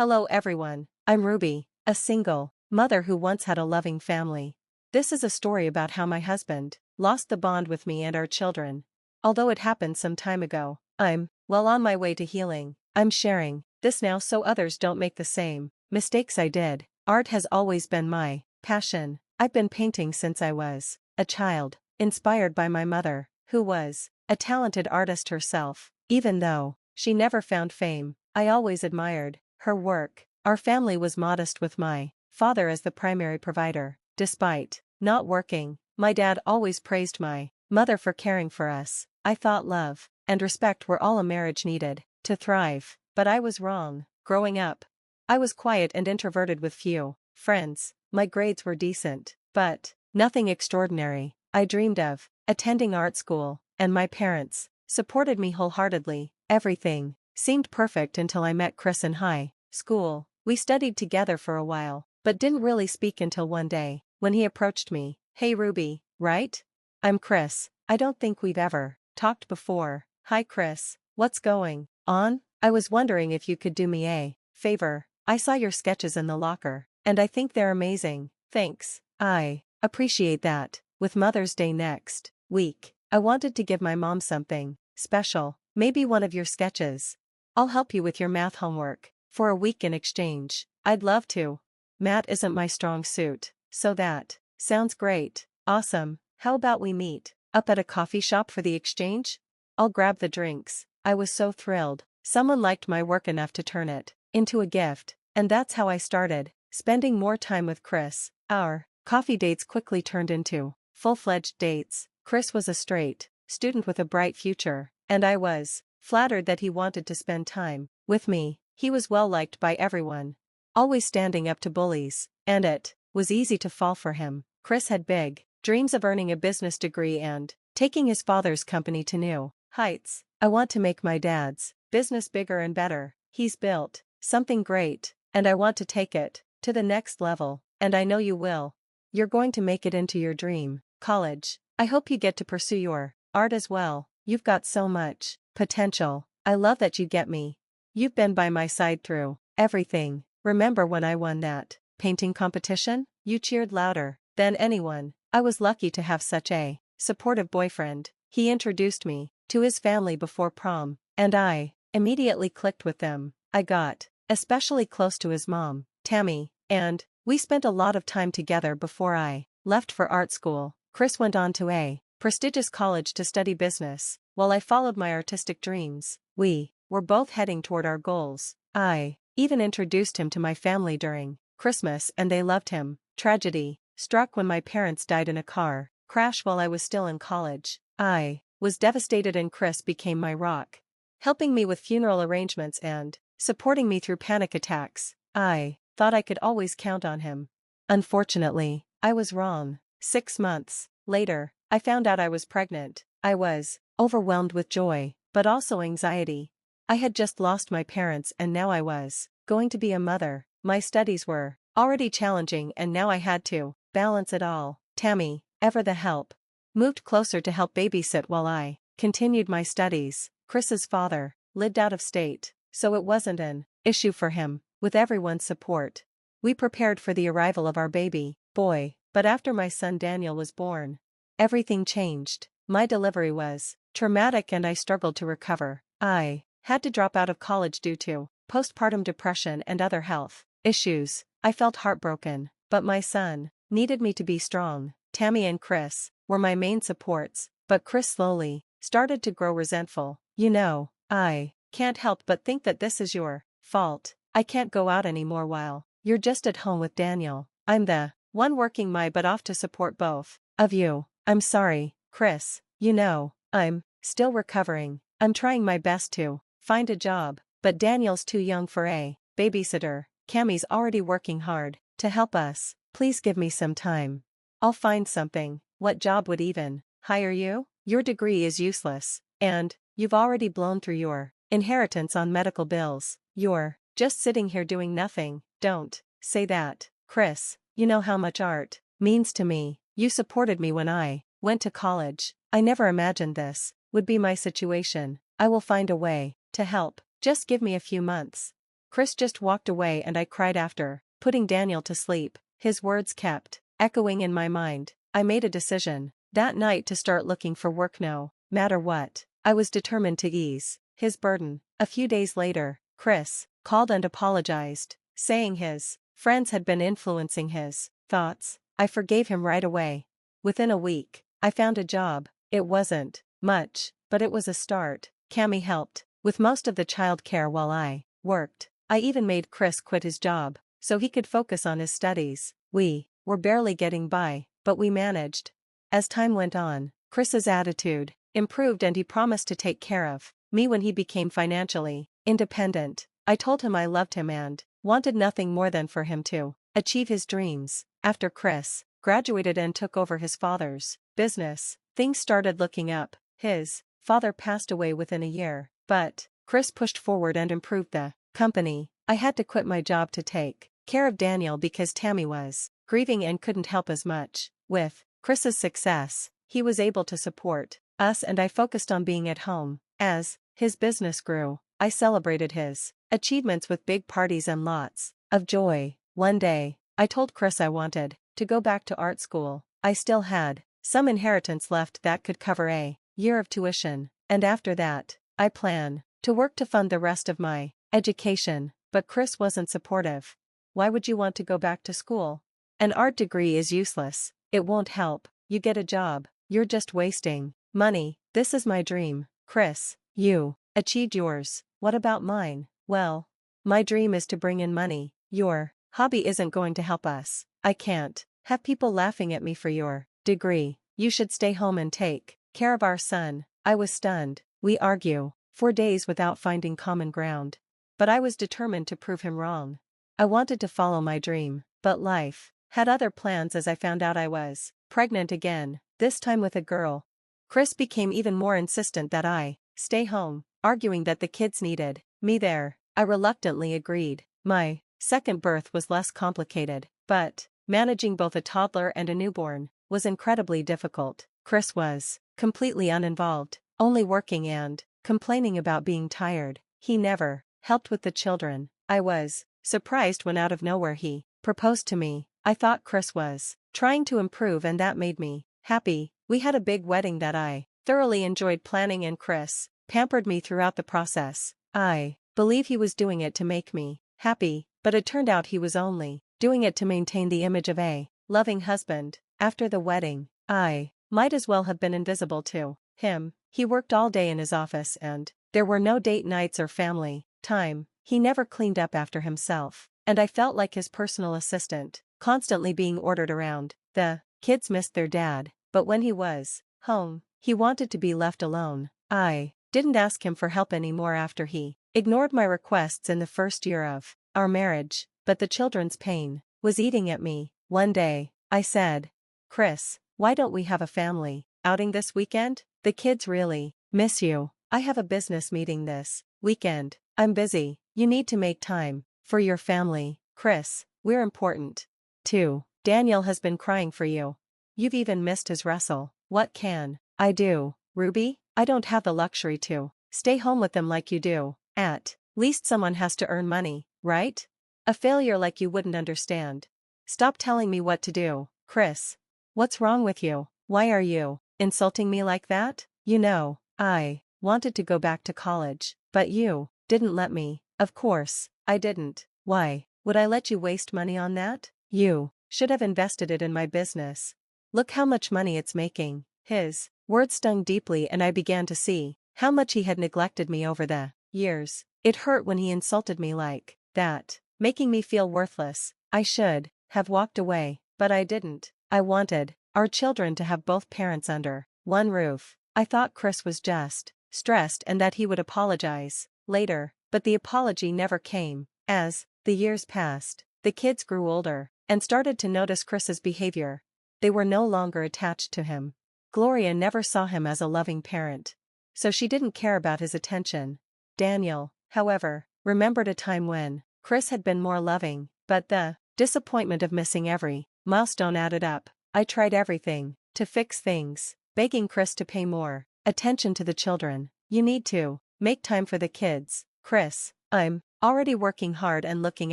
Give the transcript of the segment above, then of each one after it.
Hello everyone, I'm Ruby, a single mother who once had a loving family. This is a story about how my husband lost the bond with me and our children. Although it happened some time ago, I'm well on my way to healing. I'm sharing this now so others don't make the same mistakes I did. Art has always been my passion. I've been painting since I was a child, inspired by my mother, who was a talented artist herself. Even though she never found fame, I always admired her work. Our family was modest with my father as the primary provider. Despite not working, my dad always praised my mother for caring for us. I thought love and respect were all a marriage needed to thrive, but I was wrong. Growing up, I was quiet and introverted with few friends. My grades were decent, but nothing extraordinary. I dreamed of attending art school, and my parents supported me wholeheartedly. Everything seemed perfect until I met Chris in high school. We studied together for a while, but didn't really speak until one day, when he approached me. "Hey Ruby, right? I'm Chris. I don't think we've ever talked before." "Hi Chris, what's going on? I was wondering if you could do me a favor. I saw your sketches in the locker, and I think they're amazing." "Thanks, I appreciate that." With Mother's Day next week, I wanted to give my mom something special, maybe one of your sketches. I'll help you with your math homework for a week in exchange. "I'd love to. Math isn't my strong suit, so that sounds great." "Awesome, how about we meet up at a coffee shop for the exchange? I'll grab the drinks." I was so thrilled. Someone liked my work enough to turn it into a gift, and that's how I started spending more time with Chris. Our coffee dates quickly turned into full-fledged dates. Chris was a straight student with a bright future, and I was flattered that he wanted to spend time with me. He was well liked by everyone, always standing up to bullies, and it was easy to fall for him. Chris had big dreams of earning a business degree and taking his father's company to new heights. "I want to make my dad's business bigger and better. He's built something great, and I want to take it to the next level, and I know you will. You're going to make it into your dream college. I hope you get to pursue your art as well. You've got so much potential. I love that you get me. You've been by my side through everything. Remember when I won that painting competition? You cheered louder than anyone." I was lucky to have such a supportive boyfriend. He introduced me to his family before prom, and I immediately clicked with them. I got especially close to his mom, Tammy, and we spent a lot of time together before I left for art school. Chris went on to a prestigious college to study business, while I followed my artistic dreams. We were both heading toward our goals. I even introduced him to my family during Christmas, and they loved him. Tragedy struck when my parents died in a car crash while I was still in college. I was devastated, and Chris became my rock, helping me with funeral arrangements and supporting me through panic attacks. I thought I could always count on him. Unfortunately, I was wrong. 6 months later, I found out I was pregnant. I was overwhelmed with joy, but also anxiety. I had just lost my parents, and now I was going to be a mother. My studies were already challenging, and now I had to balance it all. Tammy, ever the help, moved closer to help babysit while I continued my studies. Chris's father lived out of state, so it wasn't an issue for him. With everyone's support, we prepared for the arrival of our baby boy. But after my son Daniel was born, everything changed. My delivery was traumatic, and I struggled to recover. I had to drop out of college due to postpartum depression and other health issues. I felt heartbroken, but my son needed me to be strong. Tammy and Chris were my main supports, but Chris slowly started to grow resentful. "You know, I can't help but think that this is your fault. I can't go out anymore while you're just at home with Daniel. I'm the one working my butt off to support both of you." "I'm sorry, Chris. You know, I'm still recovering. I'm trying my best to find a job, but Daniel's too young for a babysitter. Cammie's already working hard to help us. Please give me some time. I'll find something." "What job would even hire you? Your degree is useless, and you've already blown through your inheritance on medical bills. You're just sitting here doing nothing." "Don't say that, Chris. You know how much art means to me. You supported me when I went to college. I never imagined this would be my situation. I will find a way to help. Just give me a few months." Chris just walked away and I cried after, putting Daniel to sleep. His words kept echoing in my mind. I made a decision that night to start looking for work no matter what. I was determined to ease his burden. A few days later, Chris called and apologized, saying his friends had been influencing his thoughts. I forgave him right away. Within a week, I found a job. It wasn't much, but it was a start. Cammy helped with most of the child care while I worked. I even made Chris quit his job so he could focus on his studies. We were barely getting by, but we managed. As time went on, Chris's attitude improved and he promised to take care of me when he became financially independent. I told him I loved him and wanted nothing more than for him to achieve his dreams. After Chris graduated and took over his father's business, things started looking up. His father passed away within a year, but Chris pushed forward and improved the company. I had to quit my job to take care of Daniel because Tammy was grieving and couldn't help as much. With Chris's success, he was able to support us and I focused on being at home. As his business grew, I celebrated his achievements with big parties and lots of joy. One day, I told Chris I wanted to go back to art school. I still had some inheritance left that could cover a year of tuition, and after that, I plan to work to fund the rest of my education. But Chris wasn't supportive. Why would you want to go back to school? An art degree is useless. It won't help you get a job. You're just wasting money. This is my dream, Chris. You achieved yours. What about mine? Well, my dream is to bring in money. Your hobby isn't going to help us. I can't have people laughing at me for your degree. You should stay home and take care of our son. I was stunned. We argue for days without finding common ground. But I was determined to prove him wrong. I wanted to follow my dream, but life had other plans as I found out I was pregnant again, this time with a girl. Chris became even more insistent that I stay home, arguing that the kids needed me there. I reluctantly agreed. My second birth was less complicated, but managing both a toddler and a newborn was incredibly difficult. Chris was completely uninvolved, only working and complaining about being tired. He never helped with the children. I was surprised when out of nowhere he proposed to me. I thought Chris was trying to improve and that made me happy. We had a big wedding that I thoroughly enjoyed planning and Chris pampered me throughout the process. I believe he was doing it to make me happy, but it turned out he was only doing it to maintain the image of a loving husband. After the wedding, I might as well have been invisible to him. He worked all day in his office and there were no date nights or family time. He never cleaned up after himself, and I felt like his personal assistant, constantly being ordered around. The kids missed their dad, but when he was home, he wanted to be left alone. I didn't ask him for help anymore after he ignored my requests in the first year of our marriage, but the children's pain was eating at me. One day, I said, Chris, why don't we have a family outing this weekend? The kids really miss you. I have a business meeting this weekend. I'm busy. You need to make time for your family. Chris, we're important too. Daniel has been crying for you. You've even missed his wrestle. What can I do, Ruby? I don't have the luxury to stay home with them like you do. At least someone has to earn money, right? A failure like you wouldn't understand. Stop telling me what to do, Chris. What's wrong with you? Why are you insulting me like that? You know, I wanted to go back to college, but you didn't let me. Of course, I didn't. Why would I let you waste money on that? You should have invested it in my business. Look how much money it's making. His words stung deeply and I began to see how much he had neglected me over the years. It hurt when he insulted me like that, making me feel worthless. I should have walked away, but I didn't. I wanted our children to have both parents under one roof. I thought Chris was just stressed and that he would apologize later, but the apology never came. As the years passed, the kids grew older and started to notice Chris's behavior. They were no longer attached to him. Gloria never saw him as a loving parent, so she didn't care about his attention. Daniel, however, remembered a time when Chris had been more loving, but the disappointment of missing every milestone added up. I tried everything to fix things, begging Chris to pay more attention to the children. You need to make time for the kids, Chris. I'm already working hard and looking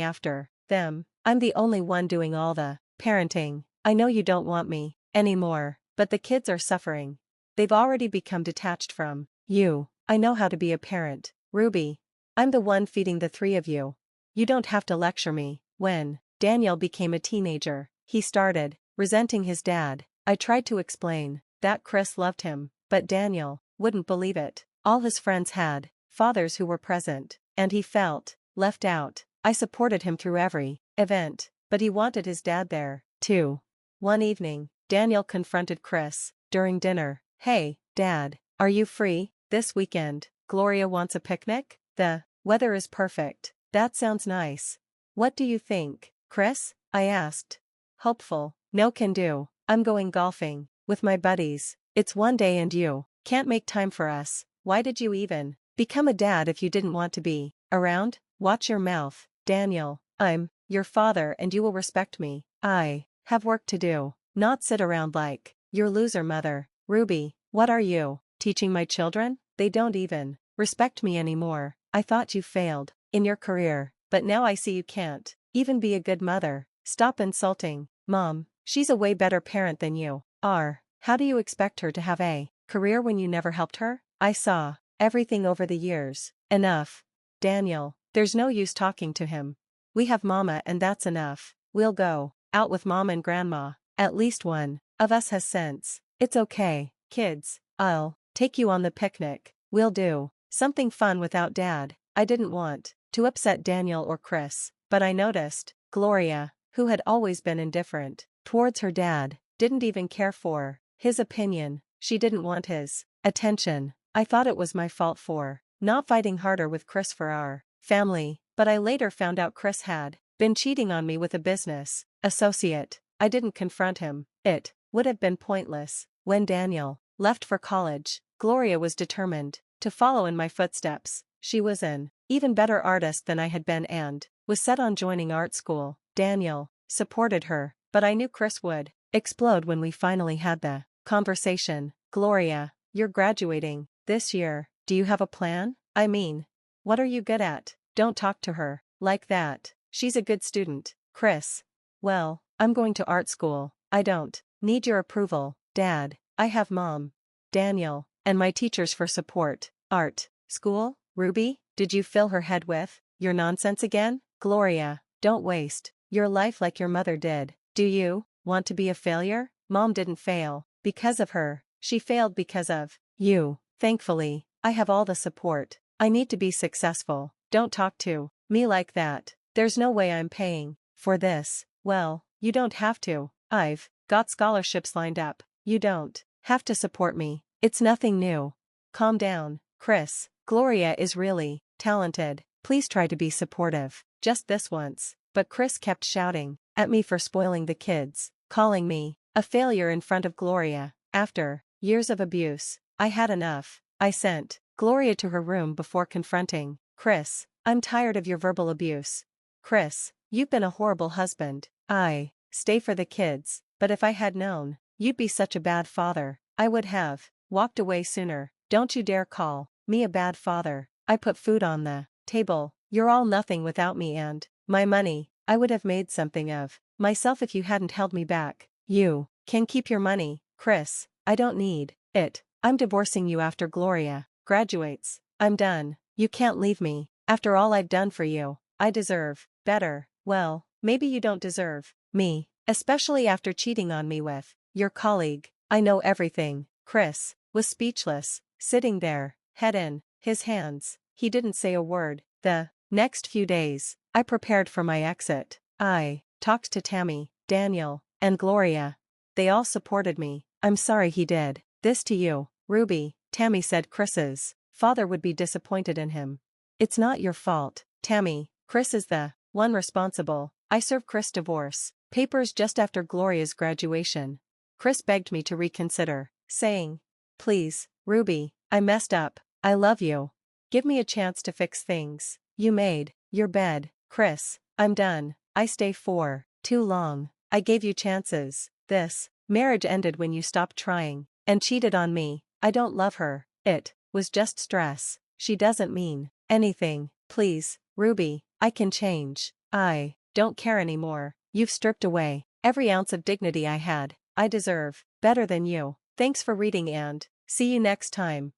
after them. I'm the only one doing all the parenting. I know you don't want me anymore, but the kids are suffering. They've already become detached from you. I know how to be a parent, Ruby. I'm the one feeding the three of you. You don't have to lecture me. When Daniel became a teenager, he started resenting his dad. I tried to explain that Chris loved him, but Daniel wouldn't believe it. All his friends had fathers who were present, and he felt left out. I supported him through every event, but he wanted his dad there, too. One evening, Daniel confronted Chris during dinner. Hey, Dad, are you free this weekend? Gloria wants a picnic? The weather is perfect. That sounds nice. What do you think, Chris? I asked. Hopeful. No can do. I'm going golfing with my buddies. It's one day and you can't make time for us. Why did you even become a dad if you didn't want to be around? Watch your mouth, Daniel. I'm your father and you will respect me. I have work to do, not sit around like your loser mother. Ruby, what are you teaching my children? They don't even respect me anymore. I thought you failed in your career, but now I see you can't even be a good mother. Stop insulting Mom. She's a way better parent than you are. How do you expect her to have a career when you never helped her? I saw everything over the years. Enough. Daniel, there's no use talking to him. We have Mama and that's enough. We'll go out with Mom and Grandma. At least one of us has sense. It's okay, kids. I'll take you on the picnic. We'll do something fun without Dad. I didn't want to upset Daniel or Chris, but I noticed Gloria, who had always been indifferent towards her dad, didn't even care for his opinion. She didn't want his attention. I thought it was my fault for not fighting harder with Chris for our family, but I later found out Chris had been cheating on me with a business associate. I didn't confront him. It would have been pointless. When Daniel left for college, Gloria was determined to follow in my footsteps. She was an even better artist than I had been and was set on joining art school. Daniel supported her, but I knew Chris would explode when we finally had the conversation. Gloria, you're graduating this year. Do you have a plan? I mean, what are you good at? Don't talk to her like that. She's a good student. Chris. Well, I'm going to art school. I don't need your approval, Dad. I have Mom, Daniel, and my teachers for support. Art school? Ruby, did you fill her head with your nonsense again? Gloria, don't waste your life like your mother did. Do you want to be a failure? Mom didn't fail because of her. She failed because of you. Thankfully, I have all the support I need to be successful. Don't talk to me like that. There's no way I'm paying for this. Well, you don't have to. I've got scholarships lined up. You don't have to support me. It's nothing new. Calm down, Chris. Gloria is really talented. Please try to be supportive. Just this once. But Chris kept shouting at me for spoiling the kids, calling me a failure in front of Gloria. After years of abuse, I had enough. I sent Gloria to her room before confronting Chris. I'm tired of your verbal abuse. Chris, you've been a horrible husband. I stay for the kids, but if I had known you'd be such a bad father, I would have walked away sooner. Don't you dare call me a bad father. I put food on the table. You're all nothing without me and my money. I would have made something of myself if you hadn't held me back. You can keep your money, Chris. I don't need it. I'm divorcing you after Gloria graduates. I'm done. You can't leave me. After all I've done for you, I deserve better. Well, maybe you don't deserve me, especially after cheating on me with your colleague. I know everything. Chris was speechless, sitting there, head in his hands. He didn't say a word. The next few days, I prepared for my exit. I talked to Tammy, Daniel, and Gloria. They all supported me. I'm sorry he did this to you, Ruby. Tammy said Chris's father would be disappointed in him. It's not your fault, Tammy. Chris is the one responsible. I served Chris divorce papers just after Gloria's graduation. Chris begged me to reconsider, saying, "Please, Ruby, I messed up. I love you. Give me a chance to fix things. You made your bed, Chris. I'm done. I stay for too long. I gave you chances. This marriage ended when you stopped trying and cheated on me. I don't love her. It was just stress. She doesn't mean anything. Please, Ruby, I can change. I don't care anymore. You've stripped away every ounce of dignity I had. I deserve better than you. Thanks for reading and see you next time.